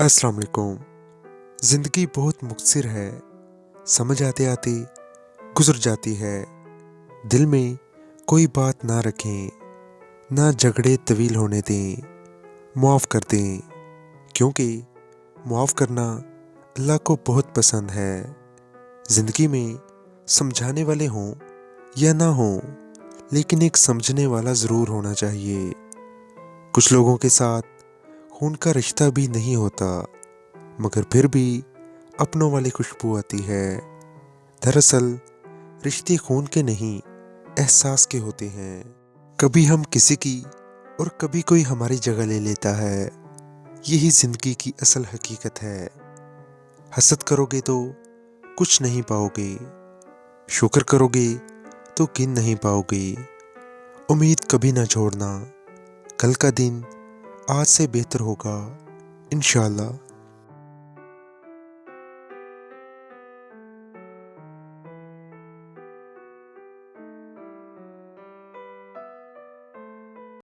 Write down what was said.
अस्सलाम वालेकुम। ज़िंदगी बहुत मुख्तसर है, समझ आते आते गुजर जाती है। दिल में कोई बात ना रखें, ना झगड़े तवील होने दें, मुआफ़ कर दें, क्योंकि मुआफ़ करना अल्लाह को बहुत पसंद है। ज़िंदगी में समझाने वाले हों या ना हों, लेकिन एक समझने वाला ज़रूर होना चाहिए। कुछ लोगों के साथ खून का रिश्ता भी नहीं होता, मगर फिर भी अपनों वाली खुशबू आती है। दरअसल रिश्ते खून के नहीं, एहसास के होते हैं। कभी हम किसी की और कभी कोई हमारी जगह ले लेता है। यही ज़िंदगी की असल हकीकत है। हसद करोगे तो कुछ नहीं पाओगे, शुक्र करोगे तो गिन नहीं पाओगे। उम्मीद कभी ना छोड़ना, कल का दिन आज से बेहतर होगा इंशाअल्लाह।